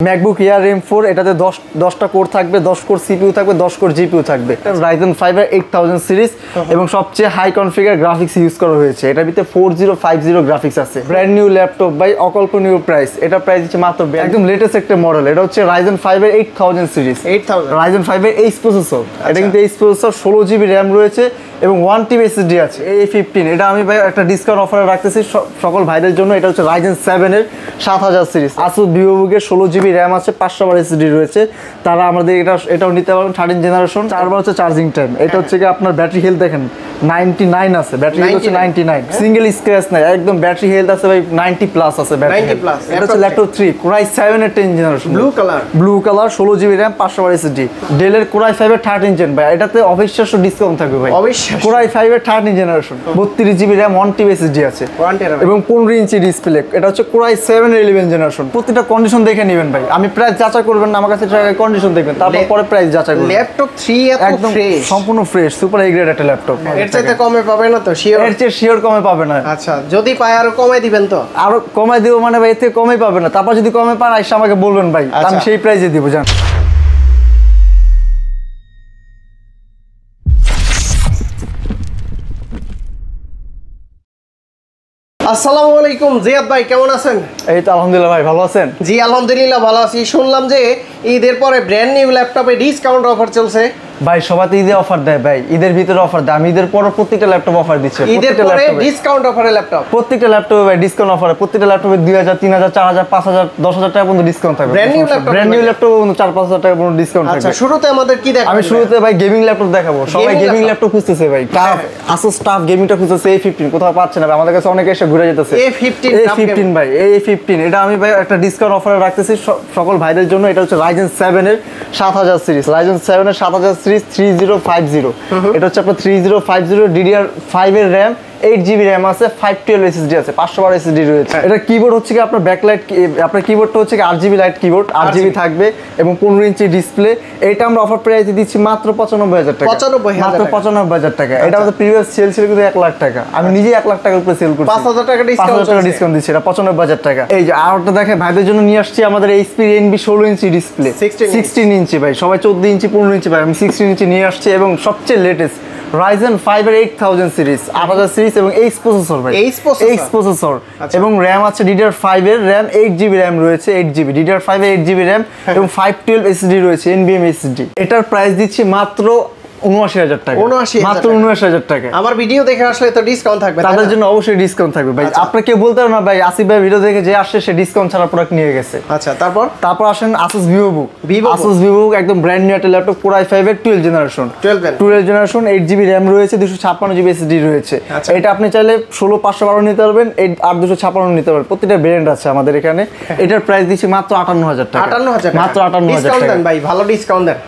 MacBook Air M4 এটাতে 10টা core থাকবে, 10 কোর CPU থাকবে, 10 কোর GPU থাকবে। Ryzen 5 এর 8000 সিরিজ এবং সবচেয়ে হাই কনফিগার গ্রাফিক্স ইউজ করা হয়েছে। এটার ভিতরে 4050 গ্রাফিক্স আছে। ব্র্যান্ড নিউ ল্যাপটপ বাই অকল্পনীয় প্রাইস। এটা প্রাইস হচ্ছে মাত্র একদম লেটেস্ট একটা মডেল। এটা হচ্ছে Ryzen 5 এর 8000 সিরিজ। 8000 Ryzen 5 এর H প্রসেসর। এটা কিন্তু H প্রসেসর 16GB RAM রয়েছে এবং 1TB SSD আছে। A15 এটা আমি ভাই একটা ডিসকাউন্ট অফারে রাখতেছি সকল ভাইদের জন্য। এটা হচ্ছে Ryzen 7 এর 7000 সিরিজ। Asus VivoBook এর 16GB RAM আছে, 500 SSD রয়েছে। তারা আমাদের এটাও নিতে পারবেন 13 জেনারেশন। 4বার হচ্ছে চার্জিং টাইম। এটা হচ্ছে কি আপনার ব্যাটারি হেলথ দেখেন 99 আছে। ব্যাটারি হেলথ হচ্ছে 99, সিঙ্গেল স্ক্র্যাচ নাই, একদম ব্যাটারি হেলথ আছে ভাই 90 প্লাস আছে ব্যাটারি। 90 প্লাস। এটা হচ্ছে ল্যাপটপ 3 Core i7 এর 10 generation, blue colour 16GB RAM 500 SSD। Dell এর Core i5 এর 13 জেন ভাই। এটাতে অবিশ্বাস্য ডিসকাউন্ট থাকবে ভাই। Core i5 এর 13 generation, 32GB RAM 1TB SSD আছে এবং 15 ইঞ্চি ডিসপ্লে। এটা হচ্ছে Core i7 এর 11 জেনারেশন। প্রতিটা কন্ডিশন দেখে নেবেন ভাই। আমি প্রাইস যাচাই করবেন না, আমার কাছে কন্ডিশন দেখবেন, তারপর পরে প্রাইস যাচাই করবেন। ল্যাপটপ 3 এত ফ্রেশ, সম্পূর্ণ ফ্রেশ, সুপার এ গ্রেড একটা ল্যাপটপ। এর চাইতে কমে পাবে না তো? শিওর? এর চেয়ে শিওর কমে পাবে না। আচ্ছা, যদি পায় আরো কমাই দিবেন তো? আরো কমাই দিব মানে ভাই, এর থেকে কমে পাবে না। তারপর যদি কমে পান আইসা আমাকে বলবেন ভাই, আমি সেই প্রাইসে দিব। জান আসসালামু আলাইকুম জিয়াদ ভাই, কেমন আছেন? এই তো আলহামদুলিল্লাহ ভাই, ভালো আছেন? জি আলহামদুলিল্লাহ ভালো আছি। শুনলাম যে ঈদের পরে ব্র্যান্ড নিউ ল্যাপটপে ডিসকাউন্ট অফার চলছে। ভাই সবাইতে ঈদে অফার দেয় ভাই, ঈদের ভিতরে অফার দেয়। আমি ঈদের পর প্রত্যেকটা ল্যাপটপ অফার দিচ্ছে। ঈদের পরে ডিসকাউন্ট অফারে ল্যাপটপ, প্রত্যেকটা ল্যাপটপে ভাই ডিসকাউন্ট অফারে। প্রত্যেকটা ল্যাপটপে 2000, 3000, 4000, 5000, 10000 টাকা পর্যন্ত ডিসকাউন্ট থাকবে। ব্র্যান্ড নিউ ল্যাপটপ 4-5000 টাকা পর্যন্ত ডিসকাউন্ট থাকবে। আচ্ছা, শুরুতে আমাদের কি দেখাবো? আমি শুরুতে ভাই গেমিং ল্যাপটপ দেখাবো। সবাই গেমিং ল্যাপটপ খুঁজতেছে ভাই, Asus TUF গেমিংটা খুঁজতেছে। A15 কোথাও পাচ্ছে না ভাই, আমাদের কাছে অনেকে এসে ঘুরে যেতেছে। A15 ভাই, A15 এটা আমি ভাই একটা ডিসকাউন্ট অফারে রাখতেছি সকল ভাইদের জন্য। এটা হচ্ছে Ryzen 7 এর 7000 সিরিজ। Ryzen 7 এর 7000 সিরিজ 3050। এটা হচ্ছে আপনার 3050 DDR5 এর RAM, 8GB RAM আছে, 512 SSD আছে, 512 SSD রয়েছে। এটা কিবোর্ড হচ্ছে কি আপনার ব্যাকলাইট, আপনার কিবোর্ডটা হচ্ছে কি RGB লাইট কিবোর্ড, 8GB থাকবে এবং 15 ইঞ্চি ডিসপ্লে। এটা আমরা অফার প্রাইসে দিচ্ছি মাত্র 95000 টাকা। মাত্র 95000 টাকা। এটা আমাদের প্রিভিয়াস সেল ছিল কিন্তু 1 লাখ টাকা। আমি নিজে 1 লাখ টাকার উপরে সেল করছি। 5000 টাকা ডিসকাউন্ট দিচ্ছি। এটা 95000 টাকা। এই যে আরটা দেখে ভাইদের জন্য নিয়ে আসছি আমাদের HP Envy 16 ইঞ্চি ডিসপ্লে, 16 ইঞ্চি ভাই। সবাই 14 ইঞ্চি 15 ইঞ্চি ভাই, আমি 16 ইঞ্চি নিয়ে আসছি এবং সবচেয়ে লেটেস্ট Ryzen 5 এর 8000 সিরিজ, 8000 সিরিজ এবং H প্রসেসর ভাই। H প্রসেসর এবং RAM আছে DDR5 এর RAM, 8GB RAM রয়েছে, 8GB DDR5 এর 8GB RAM এবং 512 SSD রয়েছে, NVMe SSD। এটার প্রাইস দিচ্ছি মাত্র 79000 টাকা। মাত্র 79000 টাকা। আমার ভিডিও দেখে আসলে তো ডিসকাউন্ট থাকবে, তাদের জন্য অবশ্যই ডিসকাউন্ট থাকবে ভাই। আপনাকে বলতে হবে না ভাই আসিফ ভাই ভিডিও দেখে যে আসছে সে ডিসকাউন্ট ছাড়া প্রোডাক্ট নিয়ে গেছে। আচ্ছা, তারপর আসেন Asus VivoBook। Asus VivoBook একদম ব্র্যান্ড নিউ একটা ল্যাপটপ, Core i5 এর 12 জেনারেশন, 12 8GB RAM রয়েছে, 256GB SSD রয়েছে। এটা আপনি চাইলে 16512 নিতে পারবেন, 8256 নিতে পারবেন। প্রত্যেকটা ব্র্যান্ড আছে আমাদের এখানে। এটার প্রাইস দিচ্ছি মাত্র 58000 টাকা। মাত্র 58000 টাকা। দেন ভাই, ভালো ডিসকাউন্ট দেন।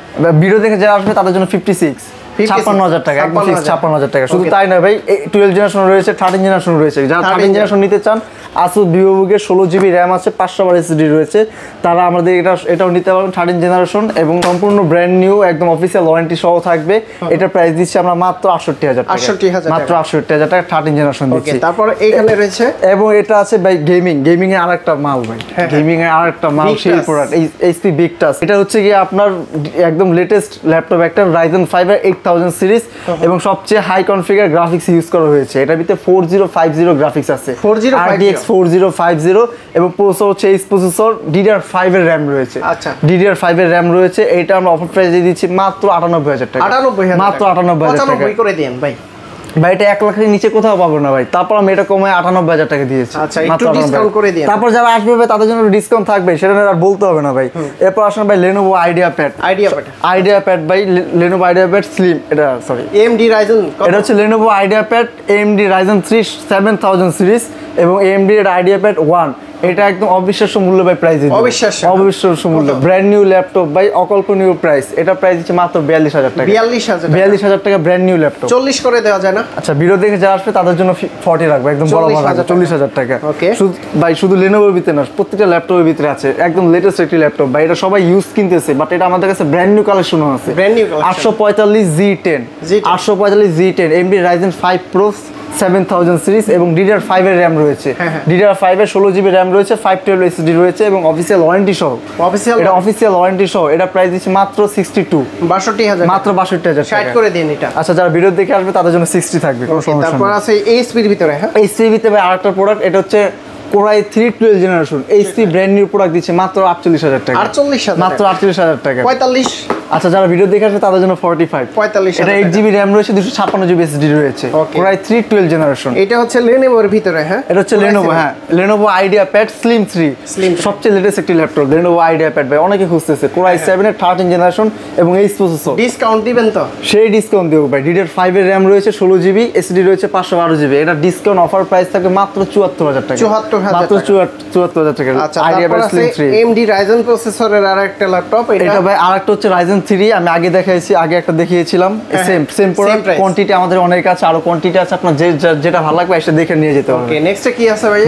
ভিডিও দেখে যারা আসবে তাদের জন্য 56000 টাকা, একদম 56000 টাকা। শুধু তাই না ভাই, 12 জেনারেশন রয়েছে, 13 জেনারেশন রয়েছে। যারা 13 জেনারেশন নিতে চান, Asus VivoBook এর 16GB RAM আছে, 512 SSD রয়েছে। তারা আমাদের এটাও নিতে পারবেন 13 জেনারেশন এবং সম্পূর্ণ ব্র্যান্ড নিউ, একদম অফিসিয়াল ওয়ারেন্টি সহ থাকবে। এটার প্রাইস দিচ্ছি আমরা মাত্র 68000 টাকা। মাত্র 68000 টাকা 13 জেনারেশন দিচ্ছি। তারপর এইখানে রয়েছে এবং এটা আছে ভাই গেমিং এর আরেকটা মাল ভাই। গেমিং এর আরেকটা মাল, সেই প্রোডাক্ট HP Victus। এটা হচ্ছে কি আপনার একদম লেটেস্ট ল্যাপটপ একটা, Ryzen 5 এর 8000 সিরিজ এবং সবচেয়ে হাই কনফিগার গ্রাফিক্স ইউজ করা হয়েছে। এটার ভিতরে 4050 গ্রাফিক্স আছে, RTX 4050 এবং প্রসেসর হচ্ছে H প্রসেসর, DDR5 এর RAM রয়েছে। আচ্ছা, DDR5 এর RAM রয়েছে। এটা আমরা অফার প্রাইসে দিচ্ছি মাত্র 98000 টাকা। মাত্র 98000 টাকা। 95 করে দেন ভাই। ভাই এটা 1 লাখের নিচে কোথাও পাবো না ভাই। তারপর আমি এটা কমায় 98000 টাকা দিয়েছি। আচ্ছা, একটু ডিসকাউন্ট করে দিন। তারপর যারা আসবে ভাই তাদের জন্য ডিসকাউন্ট থাকবে, সেটা আর বলতে হবে না ভাই। এরপর আসেন ভাই Lenovo IdeaPad ভাই, Lenovo IdeaPad Slim, এটা সরি AMD Ryzen, এটা হচ্ছে Lenovo IdeaPad AMD Ryzen 3 7000 series এবং AMD এর IdeaPad 1। এটা একদম অবিশ্বাস্য মূল্য ভাই, প্রাইস অবিশ্বাস্য মূল্য। ব্র্যান্ড নিউ ল্যাপটপ ভাই, অকল্পনীয় প্রাইস। এটা প্রাইস হচ্ছে মাত্র 42000 টাকা। 42000 টাকা ব্র্যান্ড নিউ ল্যাপটপ। 40 করে দেওয়া যায় না? আচ্ছা, ভিডিও দেখে যারা আসবে তাদের জন্য 40 রাখবো, একদম বড় বড় রাখবো, 40000 টাকা। ভাই শুধু Lenovoর ভিতরে না, প্রত্যেকটা ল্যাপটপের ভিতরে আছে একদম লেটেস্ট একটি ল্যাপটপ ভাই। এটা সবাই ইউজ কিনতেছে, বাট এটা আমাদের কাছে ব্র্যান্ড নিউ কালেকশনও আছে। 845 G10 AMD Ryzen 5 Pro 7000 series এবং DDR5 এর RAM রয়েছে। DDR5 এর 16GB RAM রয়েছে, 512 SSD রয়েছে এবং অফিসিয়াল ওয়ারেন্টি সহ। এটা অফিসিয়াল ওয়ারেন্টি সহ। এটা প্রাইস দিচ্ছি মাত্র 62000 মাত্র 62000 টাকা। 60 করে দিন এটা। আচ্ছা, যারা ভিডিও দেখে আসবে তাদের জন্য 60 থাকবে, কোনো সমস্যা নেই। তারপর আছে HP এর ভিতরে, হ্যাঁ HP এর ভিতরে আরেকটা প্রোডাক্ট, এটা হচ্ছে Core i3 12 generation. HP brand new product দিচ্ছে মাত্র 48000 টাকা। 48000 মাত্র 48000 টাকা। 45। আচ্ছা, যারা ভিডিও দেখে আসবে তাদের জন্য 45। এটা 8GB RAM রয়েছে, 256GB SSD রয়েছে। Core i3 12 generation. এটা হচ্ছে Lenovo এর ভিতরে, হ্যাঁ এটা হচ্ছে Lenovo, হ্যাঁ Lenovo IdeaPad Slim 3 সবচেয়ে লেটেস্ট একটি ল্যাপটপ Lenovo IdeaPad ভাই, অনেকে খুঁজতেছে। Core i7 এর 13 জেনারেশন এবং এই প্রসেসর। ডিসকাউন্ট দিবেন তো? সেই ডিসকাউন্ট দেব ভাই। DDR5 এর RAM রয়েছে, 16GB SSD রয়েছে, 512GB। এটা ডিসকাউন্ট অফার প্রাইস থাকবে মাত্র 74000 টাকা। 74000 মাত্র 74000 টাকা। আচ্ছা, তারপর আছে AMD Ryzen প্রসেসরের আরেকটা ল্যাপটপ। এটা ভাই আরেকটা হচ্ছে Ryzen 3। আমি আগে দেখাইছি, আগে একটা দেখিয়েছিলাম। সেম প্রোডাক্ট, কোয়ান্টিটি আমাদের অনেক আছে, আরো কোয়ান্টিটি আছে। আপনার যেটা ভালো লাগবে এসে দেখে নিয়ে যেতে হবে। ওকে, নেক্সটে কি আছে ভাই?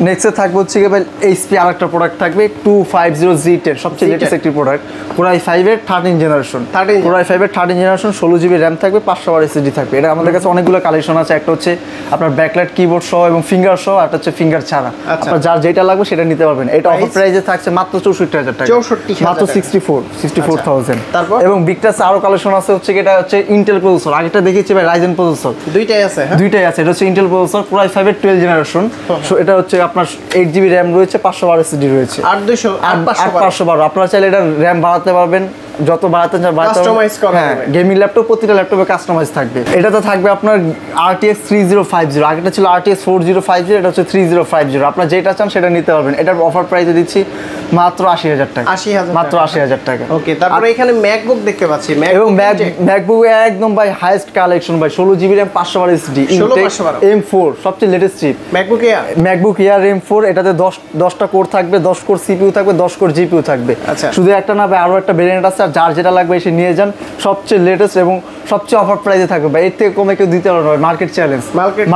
নেক্সটে থাকবে হচ্ছে কি ভাই HP আরেকটা প্রোডাক্ট থাকবে 250Z10 সবচেয়ে লেটেস্ট একটি প্রোডাক্ট। Core i5 এর 13 জেনারেশন। Core i5 এর 13 জেনারেশন, 16GB RAM থাকবে, 512 SSD থাকবে। এটা আমাদের কাছে অনেকগুলো কালেকশন আছে। একটা হচ্ছে আপনার ব্যাকলাইট কিবোর্ড সহ এবং ফিঙ্গার সহ, আর একটা হচ্ছে ফিঙ্গার ছাড়া। আপনার যার যেটা লাগবে সেটা নিতে পারবেন। এটা অফার প্রাইসে থাকছে মাত্র 64000 টাকা। 64000 মাত্র 64000। তারপর এবং বিগটাস আরো কালেকশন আছে, হচ্ছে এটা হচ্ছে ইন্টেল প্রসেসর। আগেটা দেখিয়েছি ভাই Ryzen প্রসেসর। দুইটাই আছে, হ্যাঁ দুইটাই আছে। এটা হচ্ছে ইন্টেল প্রসেসর, Core i5 এর 12 জেনারেশন। সো এটা হচ্ছে আপনার 8GB RAM রয়েছে, 512 SSD রয়েছে। 8512। আপনারা চাইলে এটা RAM বাড়াতে পারবেন, যত বাড়াতে চান বাড়াতে কাস্টমাইজ করা যাবে। গেমিং ল্যাপটপ প্রতিটা ল্যাপটপে কাস্টমাইজ থাকবে। এটাতে থাকবে আপনার RTX 3050, আগেটা ছিল RTX 4050, এটা হচ্ছে 3050। আপনারা যেটা চান সেটা নিতে পারবেন। এটার অফার প্রাইসে দিচ্ছি মাত্র 80000 টাকা। 80000 মাত্র 80000 টাকা। ওকে, তারপরে এখানে ম্যাকবুক দেখতে পাচ্ছি। এবং ম্যাকবুক একদম ভাই হাইয়েস্ট কালেকশন ভাই, 16GB RAM 512 SSD M4 সবচেয়ে latest chip. MacBook air M4, এটাতে 10টা কোর থাকবে, 10 কোর CPU থাকবে, 10 কোর GPU থাকবে। শুধু একটা না ভাই, আরো একটা ভেরিয়েন্ট আছে। যার যেটা লাগবে এসে নিয়ে যান। সবচেয়ে লেটেস্ট এবং সবচেয়ে অফার প্রাইসে থাকবে ভাই। এর থেকে কমে কেউ দিতে পারবে না।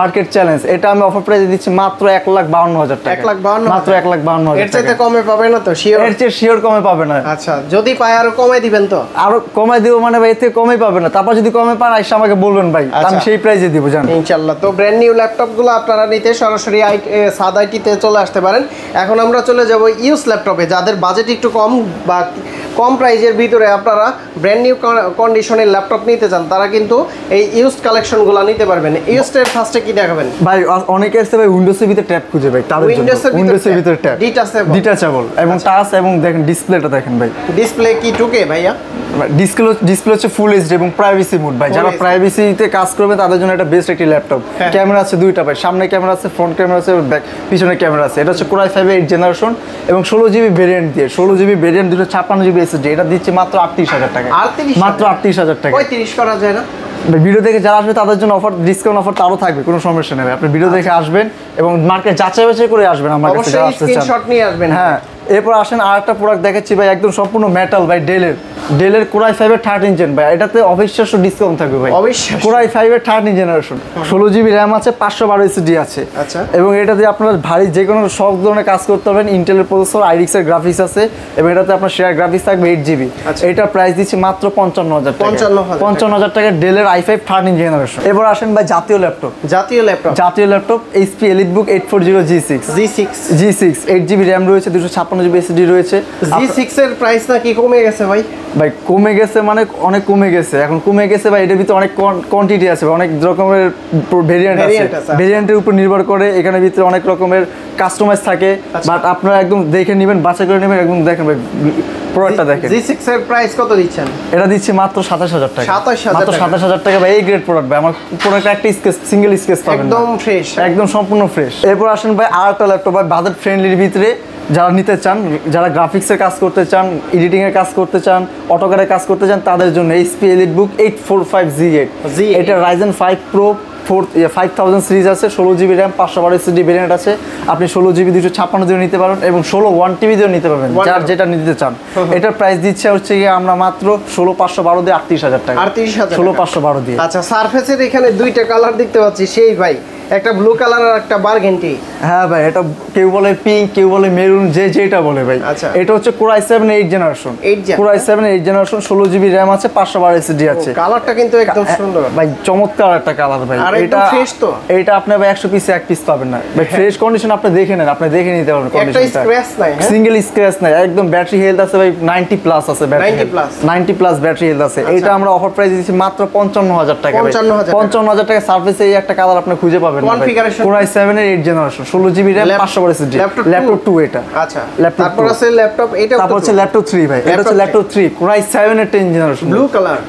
Market challenge. এটা আমি অফার প্রাইসে দিচ্ছি মাত্র 1,52,000 টাকা। 1,52,000 মাত্র 1,52,000 এর চাইতে কমে পাবে না তো? শিওর? এর চেয়ে শিওর কমে পাবে না। আচ্ছা, যদি পায় আরো কমে দিবেন তো? আরো কমে দিব মানে ভাই, এর থেকে কমে পাবে না। তারপর যদি কমে পান এসে আমাকে বলবেন ভাই, আমি সেই প্রাইসে দিব জান ইনশাআল্লাহ। তো ব্র্যান্ড নিউ ল্যাপটপগুলো আপনারা নিতে সরাসরি সাদ আইটিতে চলে আসতে পারেন। এখন আমরা চলে যাব ইউজ ল্যাপটপে। যাদের বাজেট একটু কম বা কম প্রাইজের ভিতরে আপনারা ব্র্যান্ড নিউ কন্ডিশনের ল্যাপটপ নিতে চান, তারা কিন্তু এই ইউজড কালেকশনগুলো নিতে পারবেন। ইউজডের ফার্স্টে কি দেখাবেন ভাই? অনেকে আছে ভাই উইন্ডোজের ভিতরে ট্যাব খুঁজে ভাই, তাদের জন্য উইন্ডোজের ভিতরে ট্যাব ডিটাচেবল এবং টাচ এবং দেখেন ডিসপ্লেটা দেখেন ভাই। ডিসপ্লে কি টুকে ভাইয়া? ডিসপ্লে হচ্ছে ফুল এইচডি এবং প্রাইভেসি মোড ভাই। যারা প্রাইভেসিতে কাজ করবে তাদের জন্য এটা বেস্ট একটি ল্যাপটপ। ক্যামেরা আছে দুইটা ভাই, সামনে ক্যামেরা আছে, ফ্রন্ট ক্যামেরা আছে, পিছনে ক্যামেরা আছে। এটা হচ্ছে Core i5 8 জেনারেশন এবং 16GB ভেরিয়েন্ট দিয়ে, 16GB ভেরিয়েন্ট 256GB SSD। এটা দিচ্ছে মাত্র 38000 টাকা। মাত্র 38000 টাকা। 35 করা যায় না? ভিডিও দেখে যারা আসবে তাদের জন্য অফার, ডিসকাউন্ট অফার তারও থাকবে, কোনো সমস্যা নেই। আপনি ভিডিও দেখে আসবেন এবং মার্কেট যাচাই বাছাই করে আসবেন আমার কাছে। অবশ্যই স্ক্রিনশট নিয়ে আসবেন। হ্যাঁ, এরপর আসেন আরেকটা প্রোডাক্ট দেখাচ্ছি ভাই, একদম সম্পূর্ণ মেটাল ভাই। ডেলের Core i5 এর 13 জেন ভাই। এটাতে অবিশ্বাস্য ডিসকাউন্ট থাকবে ভাই। Core i5 এর 13 জেনারেশন, 16GB RAM আছে, 512 SSD আছে। আচ্ছা, এবং এটাতে আপনারা ভারী যে কোনো সব ধরনের কাজ করতে পারবেন। ইন্টেলের প্রসেসর, IRIX এর গ্রাফিক্স আছে এবং এটাতে আপনার শেয়ার গ্রাফিক্স থাকবে 8GB। এটা প্রাইস দিচ্ছি মাত্র 55000 টাকা। 55000 টাকা ডেলের i5 13 জেনারেশন। এবার আসেন ভাই জাতীয় ল্যাপটপ। জাতীয় laptop HP EliteBook 840 G6 8GB RAM রয়েছে, 256GB SSD রয়েছে। G6 এর প্রাইস নাকি কমে গেছে ভাই? ভাই কমে গেছে মানে অনেক কমে গেছে। এখন কমে গেছে ভাই, এটার ভিতরে অনেক কোয়ান্টিটি আছে, অনেক রকমের ভেরিয়েন্ট আছে। ভেরিয়েন্টের উপর নির্ভর করে এখানে ভিতরে অনেক রকমের কাস্টমাইজ থাকে। বাট আপনারা একদম দেখে নেবেন, বাছাই করে নেবেন, একদম দেখেন ভাই প্রোডাক্টটা দেখেন। G6 এর প্রাইস কত দিচ্ছেন? এটা দিচ্ছি মাত্র 27000 টাকা। 27000 টাকা ভাই। এই গ্রেড প্রোডাক্ট ভাই। আমার প্রোডাক্ট একটা স্কেচ, সিঙ্গেল স্কেচ পাবেন, একদম ফ্রেশ, একদম সম্পূর্ণ ফ্রেশ। এরপর আসেন ভাই আরেকটা ল্যাপটপ ভাই বাজেট ফ্রেন্ডলির ভিতরে, যারা নিতে চান, যারা গ্রাফিক্সের কাজ করতে চান, এডিটিং এর কাজ করতে চান, অটোক্যাডের কাজ করতে চান, তাদের জন্য HP EliteBook 845 Z8। এটা Ryzen 5 Pro 5000 সিরিজ আছে, 16GB RAM 512 SSD ভেরিয়েন্ট আছে। আপনি 16GB 256GB নিতে পারেন এবং 16 1TB দিয়েও নিতে পারবেন, যার যেটা নিতে চান। এটার প্রাইস দিচ্ছে হচ্ছে গিয়ে আমরা মাত্র 16512 দিয়ে 38000 টাকা। 16512 দিয়ে। আচ্ছা, সারফেসের এখানে দুইটা কালার দেখতে পাচ্ছি, সেই ভাই একটা ব্লু কালার আর একটা বারগেন্টি। হ্যাঁ ভাই, এটা কেউ বলে পিঙ্ক, কেউ বলে মেরুন, যেটা বলে ভাই। আচ্ছা, এটা হচ্ছে Core i7 8 generation. Core i7 8 generation, 16 GB RAM আছে, 512 এসএসডি আছে। কালারটা কিন্তু একদম সুন্দর ভাই, চমৎকার একটা কালার ভাই। এটা ফ্রেশ তো, এটা আপনি ভাই 100 পিসে এক পিস পাবেন না ভাই। ফ্রেশ কন্ডিশন আপনি দেখে নেন, আপনি দেখে নিতে পারবেন কন্ডিশনটা। একটা স্ক্র্যাচ নাই, সিঙ্গেল স্ক্র্যাচ নাই, একদম ব্যাটারি হেলথ আছে ভাই 90 প্লাস আছে। ব্যাটারি 90 প্লাস ব্যাটারি হেলথ আছে। এটা আমরা অফার প্রাইস দিচ্ছি মাত্র 55000 টাকা ভাই। 55000 টাকা সার্ভিসে এই একটা কালার আপনি খুঁজে পাবেন না ভাই। Core i7 এর 8 generation, 16 GB RAM, 512 SSD. Laptop 2 এটা। আচ্ছা, তারপর আছে ল্যাপটপ, এটা তারপর হচ্ছে ল্যাপটপ 3 ভাই। এটা হচ্ছে ল্যাপটপ 3 Core i7 এর 10 generation,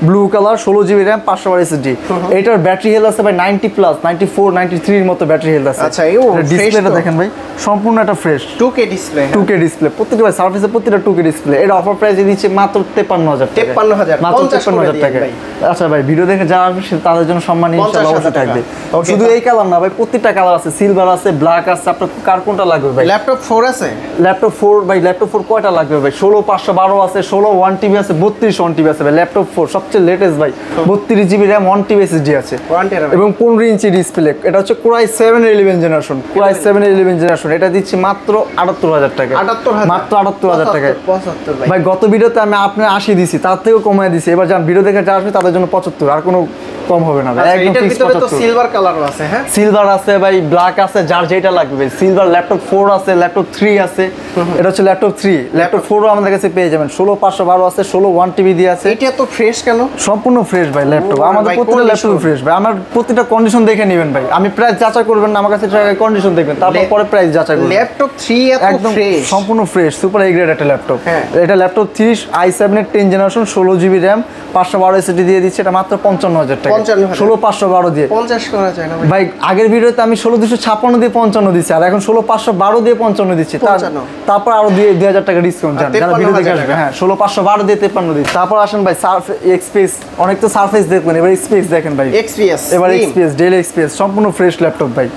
blue colour, 16 GB RAM, 512 SSD. এটার ব্যাটারি হেলথ আছে ভাই 90 প্লাস, 94 93 এর মতো ব্যাটারি হেলথ আছে। আচ্ছা, এই ডিসপ্লেটা দেখেন ভাই, সম্পূর্ণ একটা fresh 2K display. 2K display প্রত্যেকটা ভাই, সার্ভিসে প্রত্যেকটা 2K ডিসপ্লে। এটা অফার প্রাইসে দিচ্ছে মাত্র 53000 টাকা। 53000 মাত্র 53000 টাকা। আচ্ছা ভাই, ভিডিও দেখে যারা আসবে তাদের জন্য সম্মান ইনশাআল্লাহ অবশ্যই থাকবে। শুধু এই কালার না ভাই, প্রত্যেকটা কালার আছে, সিলভার আছে, ব্ল্যাক আছে। আপনার কার কোনটা লাগবে ভাই? ল্যাপটপ 4 আছে। ল্যাপটপ 4 ভাই, ল্যাপটপ 4 কয়টা লাগবে ভাই? 16 512 আছে, 16 1 টিবি আছে, 32 1 টিবি আছে ভাই। ল্যাপটপ 4 সবচেয়ে লেটেস্ট ভাই, 32 জিবি র‍্যাম, 1 টিবি এসএসডি আছে এবং 15 ইঞ্চি ডিসপ্লে। এটা হচ্ছে Core i7 এর 11 জেনারেশন। Core i7 এর 11 জেনারেশন, এটা দিচ্ছি মাত্র 78000 টাকা। মাত্র 78000 টাকা ভাই। গত ভিডিওতে আমি আপনার 80 দিছি, তার থেকেও কমায় দিছি। এবার যান ভিডিও দেখে যারা আসবে তাদের জন্য 75, আর কোনো কম হবে না ভাই। একদম ফিক্স 75। সিলভার কালারও আছে। হ্যাঁ, সিলভার আছে ভাই, ব্ল্যাক আছে, যার যেটা লাগবে। সিলভার ল্যাপটপ 4 আছে, ল্যাপটপ 3 আছে। এটা হচ্ছে ল্যাপটপ 3। ল্যাপটপ 4ও আমাদের কাছে পেয়ে যাবেন। 16 512 আছে, 16 1 টিবি দিয়ে আছে। এটা তো ফ্রেশ কেন? সম্পূর্ণ ফ্রেশ ভাই ল্যাপটপ। আমাদের প্রত্যেকটা ল্যাপটপ ফ্রেশ ভাই। আমার প্রত্যেকটা কন্ডিশন দেখে নেবেন ভাই। আমি প্রাইস যাচাই করবেন না, আমার কাছে কন্ডিশন দেখবেন, তারপর পরে প্রাইস যাচাই করবেন। ল্যাপটপ 3 এত ফ্রেশ, সম্পূর্ণ ফ্রেশ, সুপার এ গ্রেড একটা ল্যাপটপ। এটা ল্যাপটপ 3 i7 এর 10 জেনারেশন, 16 জিবি র‍্যাম, 512 এসএসডি দিয়ে দিচ্ছে। এটা মাত্র 55000 টাকা। 16 512 দিয়ে 50 করা যায় না ভাই। আগের ভিডিওতে আমি 16 256 দিয়ে 55 দিচ্ছি, আর এখন 16 512 দিয়ে 55 দিচ্ছি। তারপর আরো 2000 টাকা ডিসকাউন্ট যান যারা ভিডিও দেখে আসবে। হ্যাঁ, 16 512 দিয়ে 53 দিচ্ছি। তারপর আসেন ভাই এক্সপ্রেস, অনেক তো সারফেস দেখবেন, এবার এক্সপ্রেস দেখেন ভাই। এবার এক্সপ্রেস, ডেল এক্সপ্রেস, সম্পূর্ণ ফ্রেশ ল্যাপটপ ভাই।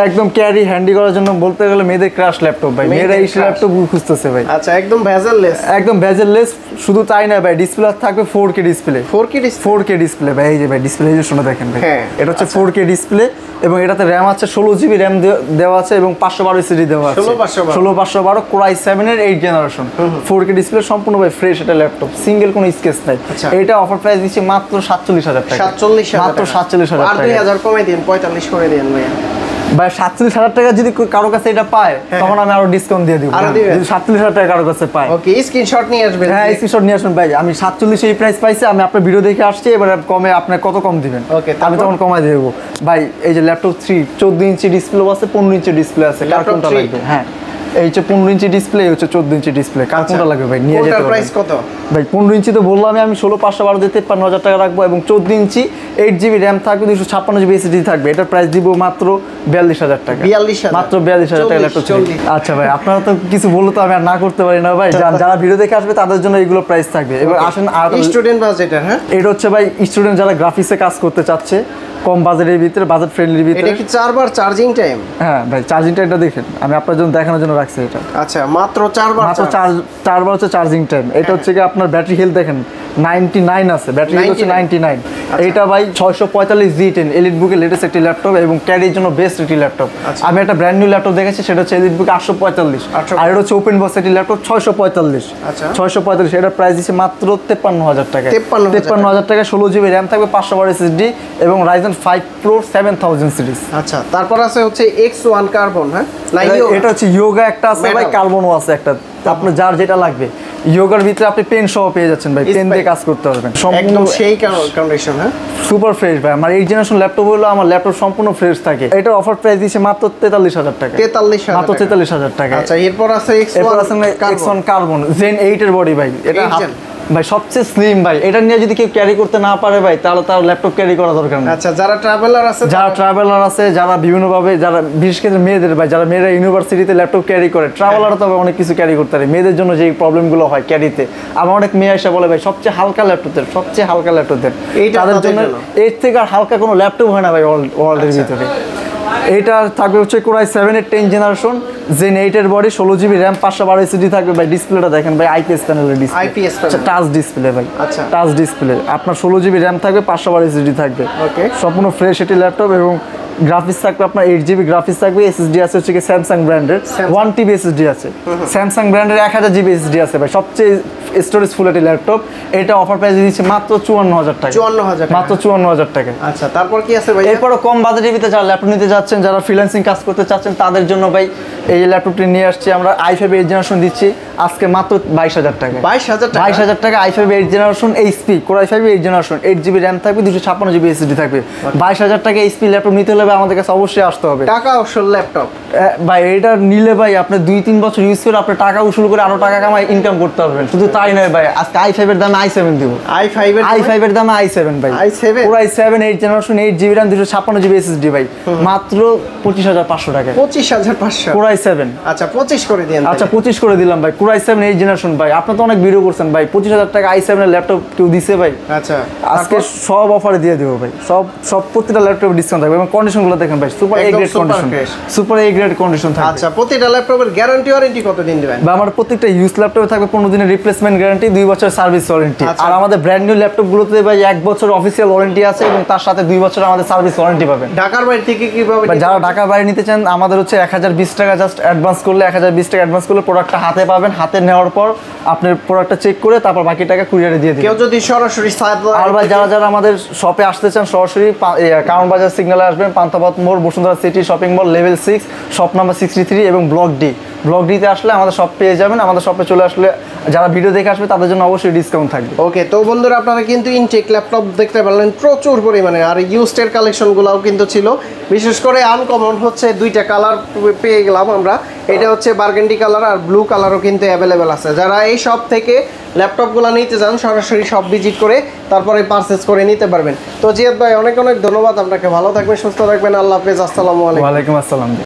একদম ক্যারি হ্যান্ডি করার জন্য বলতে গেলে মেয়েদের ক্রাশ ল্যাপটপ ভাই। মেয়েরা এই ল্যাপটপ খুঁজতেছে ভাই। আচ্ছা, একদম ভেজাললেস, একদম ভেজাললেস। শুধু তাই না ভাই, ডিসপ্লে থাকবে 4K ডিসপ্লে। 4K ডিসপ্লে ভাই। এই যে ভাই ডিসপ্লে, এই যে শুনে দেখেন ভাই, এটা হচ্ছে 4K ডিসপ্লে এবং এটাতে র‍্যাম আছে 16 জিবি র‍্যাম দেওয়া আছে এবং 512 এসএসডি দেওয়া আছে। 16 512 Core i7 এর 8 জেনারেশন, 4K ডিসপ্লে, সম্পূর্ণ ভাই ফ্রেশ এটা ল্যাপটপ, সিঙ্গেল কোনো স্কেচ নাই। এটা অফার প্রাইস দিচ্ছি মাত্র 47000 টাকা। মাত্র 47000 টাকা। আর 2000 কমাই দেন, 45 করে দেন ভাই। ভাই 47000 টাকা যদি কারো কাছে এটা পায়, তখন আমি আরো ডিসকাউন্ট দিয়ে দিব। যদি 47000 টাকা কারো কাছে পায়, ওকে, স্ক্রিনশট নিয়ে আসবেন। হ্যাঁ, স্ক্রিনশট নিয়ে আসবেন ভাই। আমি 47 এই প্রাইস পাইছি, আমি আপনার ভিডিও দেখে আসছি। এবার কমে আপনি কত কম দিবেন, আমি তখন কমাই দেব ভাই। এই যে ল্যাপটপ 3 14 ইঞ্চি ডিসপ্লে আছে, 15 ইঞ্চি ডিসপ্লে আছে। কার কোনটা লাগবে? হ্যাঁ, এই হচ্ছে 15 ইঞ্চি ডিসপ্লে, এই হচ্ছে 14 ইঞ্চি ডিসপ্লে। কার কোনটা লাগবে ভাই? নিয়ে যেতে পারবেন। প্রাইস কত ভাই? 15 ইঞ্চি তো বললাম আমি 16 512 দিয়ে 53000 টাকা রাখবো এবং 14 ইঞ্চি 8 জিবি র‍্যাম থাকবে, 256 জিবি এসএসডি থাকবে। এটার প্রাইস দিব মাত্র 42000 টাকা। মাত্র 42000 টাকা ল্যাপটপ। আচ্ছা ভাই, আপনারা তো কিছু বললে তো আমি আর না করতে পারি না ভাই। যারা ভিডিও দেখে আসবে তাদের জন্য এইগুলো প্রাইস থাকবে। এবার আসেন আর স্টুডেন্ট বাজেটের। হ্যাঁ, এটা হচ্ছে ভাই স্টুডেন্ট যারা গ্রাফিক্সে কাজ করতে চাচ্ছে, কম বাজেটের ভিতরে, বাজেট ফ্রেন্ডলির ভিতরে। এটা কি 4 বার চার্জিং টাইম? হ্যাঁ ভাই, চার্জিং টাইমটা দেখেন, আমি আপনার জন্য দেখানোর জন্য রাখছি এটা। আচ্ছা, মাত্র 4 বার, মাত্র 4 বার হচ্ছে চার্জিং টাইম। এটা হচ্ছে কি আপনার ব্যাটারি হেলথ দেখেন 99 আছে, ব্যাটারি হেলথ হচ্ছে 99। এইটা ভাই 645 G10 এলিট বুকের লেটেস্ট একটি ল্যাপটপ এবং ক্যারির জন্য বেস্ট একটি ল্যাপটপ। আমি একটা ব্র্যান্ড নিউ ল্যাপটপ দেখেছি, সেটা হচ্ছে এলিট বুক 845, আর এটা হচ্ছে ওপেন বক্স একটি ল্যাপটপ 645। আচ্ছা, 645 এটার প্রাইস দিচ্ছে মাত্র 53000 টাকা। 53000 টাকা, 16 জিবি র‍্যাম থাকবে, 512 এসএসডি এবং Ryzen 5 Pro 7000 সিরিজ। আচ্ছা, তারপর আছে হচ্ছে X1 কার্বন। হ্যাঁ, এটা হচ্ছে ইয়োগা একটা আছে ভাই, কার্বনও আছে একটা। আপনার যার যেটা লাগবে, ইয়োগার ভিতরে আপনি পেন সহ পেয়ে যাচ্ছেন ভাই। পেন দিয়ে কাজ করতে পারবেন, একদম সেই কন্ডিশন। হ্যাঁ, সুপার ফ্রেশ ভাই। আমার 8 জেনারেশন ল্যাপটপ হলো, আমার ল্যাপটপ সম্পূর্ণ ফ্রেশ থাকে। এটার অফার প্রাইস দিচ্ছে মাত্র 43000 টাকা। মাত্র 43000 টাকা। আচ্ছা, এরপর আছে X1 কার্বন Zen 8 এর বডি ভাই। এটা ভাই সবচেয়ে স্লিম ভাই। এটা নিয়ে যদি কেউ ক্যারি করতে না পারে ভাই, তাহলে তার ল্যাপটপ ক্যারি করা দরকার নেই। আচ্ছা, যারা ট্রাভেলার আছে, যারা বিভিন্নভাবে, যারা বিশেষ করে মেয়েদের ভাই, যারা মেয়েরা ইউনিভার্সিটিতে ল্যাপটপ ক্যারি করে, ট্রাভেলার তো অনেক কিছু ক্যারি করতে পারে। মেয়েদের জন্য যে প্রবলেমগুলো হয় ক্যারিতে, আমার অনেক মেয়ে এসে বলে ভাই সবচেয়ে হালকা ল্যাপটপ দেন, সবচেয়ে হালকা ল্যাপটপ দেন। তাদের জন্য এর থেকে আর হালকা কোনো ল্যাপটপ হয় না ভাই ওয়ার্ল্ডের ভিতরে। এইটা থাকবে হচ্ছে Core i7 এর 10 জেনারেশন, Zen 8 এর বডি, 16 জিবি র‍্যাম, 512 এসএসডি থাকবে ভাই। ডিসপ্লেটা দেখেন ভাই, আইপিএস প্যানেলের ডিসপ্লে, টাচ ডিসপ্লে ভাই। আচ্ছা, টাচ ডিসপ্লে। আপনার 16 জিবি র‍্যাম থাকবে, 512 এসএসডি থাকবে। ওকে, সম্পূর্ণ ফ্রেশ এটি ল্যাপটপ এবং গ্রাফিক্স থাকবে আপনার 8GB গ্রাফিক্স থাকবে, এসএসডি আছে হচ্ছে কি স্যামসাং ব্র্যান্ডের 1TB এসএসডি আছে, স্যামসাং ব্র্যান্ডের 1000GB এসএসডি আছে ভাই, সবচেয়ে স্টোরেজ ফুল একটি ল্যাপটপ। এটা অফার প্রাইসে দিচ্ছি মাত্র 54000 টাকা, 54000 মাত্র 54000 টাকা। আচ্ছা, তারপর কি আছে ভাই? এরপরও কম বাজেটের ভিতরে যারা ল্যাপটপ নিতে যাচ্ছেন, যারা ফ্রিল্যান্সিং কাজ করতে চাচ্ছেন, তাদের জন্য ভাই এই ল্যাপটপটি নিয়ে আসছি আমরা। i5 8 জেনারেশন দিচ্ছি আজকে মাত্র 22000 টাকা, 22000 টাকা। i5 8 generation HP core i5 8 generation, 8GB RAM থাকবে, 256GB এসএসডি থাকবে। 22000 টাকা এইচপি ল্যাপটপ নিতে হলে আমাদের কাছে অবশ্যই আসতে হবে। টাকা উসুল ল্যাপটপ ভাই এটা নিলে ভাই আপনি 2-3 বছর ইউজ করে আপনি টাকা উসুল করে আরো টাকা কামাই ইনকাম করতে পারবেন। শুধু তাই নয় ভাই, আজকে i5 এর দামে i7 দিব, i5 এর দামে i7 ভাই, core i7 8 generation, 8GB RAM, 256GB SSD ভাই, মাত্র 25500 টাকা। 25500 কোর i7। আচ্ছা 25 করে দিন। আচ্ছা 25 করে দিলাম ভাই। কোর i7 8 জেনারেশন ভাই, আপনি তো অনেক ভিডিও করছেন ভাই, 25000 টাকা i7 এর ল্যাপটপ কেউ দিছে ভাই? আচ্ছা আজকে সব অফারে দিয়ে দেবো ভাই, সব প্রতিটা ল্যাপটপে ডিসকাউন্ট থাকবে এবং কন্ডিশনগুলো দেখেন ভাই, super A grade condition, super A grade condition থাকবে। আচ্ছা, প্রতিটা ল্যাপটপের গ্যারান্টি ওয়ারেন্টি কত দিন দিবেন? বা আমার প্রত্যেকটা ইউজ ল্যাপটপে থাকবে 15 দিনের রিপ্লেসমেন্ট গ্যারান্টি, 2 বছর সার্ভিস ওয়ারেন্টি। আর আমাদের ব্র্যান্ড নিউ ল্যাপটপগুলোতে ভাই 1 বছর অফিসিয়াল ওয়ারেন্টি আছে এবং তার সাথে 2 বছর আমাদের সার্ভিস ওয়ারেন্টি পাবেন। ঢাকার বাইরে থেকে কিভাবে? যারা ঢাকার বাইরে নিতে চান, আমাদের হচ্ছে 1020 টাকা জাস্ট অ্যাডভান্স করলে, 1020 টাকা অ্যাডভান্স করলে প্রোডাক্টটা হাতে পাবেন। হাতে নেওয়ার পর আপনার প্রোডাক্টটা চেক করে তারপর বাকি টাকা কুরিয়ারে দিয়ে দিবেন। কেউ যদি সরাসরি আর ভাই যারা আমাদের শপে আসতে চান, সরাসরি কারণ বাজার সিগন্যালে আসবেন, পান্তাবাদ মোড়, Bashundhara city shopping mall, level 6, shop number 63 এবং ব্লক ডিতে আসলে আমাদের শপ পেয়ে যাবেন। আমাদের শপে চলে আসলে যারা ভিডিও দেখে আসবে তাদের জন্য অবশ্যই ডিসকাউন্ট থাকবে। ওকে, তো বন্ধুরা আপনারা কিন্তু ইনটেক ল্যাপটপ দেখতে পারলেন প্রচুর পরিমাণে, আর ইউজড কালেকশনগুলোও কিন্তু ছিল। বিশেষ করে আনকমন হচ্ছে 2টা কালার পেয়ে গেলাম আমরা, এটা হচ্ছে বার্গেন্ডি কালার আর ব্লু কালারও কিন্তু অ্যাভেলেবেল আছে। যারা এই শপ থেকে ল্যাপটপগুলো নিতে চান, সরাসরি শপ ভিজিট করে তারপরে পারচেস করে নিতে পারবেন। তো জিয়াদ ভাই অনেক অনেক ধন্যবাদ আপনাকে, ভালো থাকবেন, সুস্থ থাকবেন, আল্লাহ হাফেজ, আসসালামু আলাইকুম। ওয়ালাইকুম আসসালাম।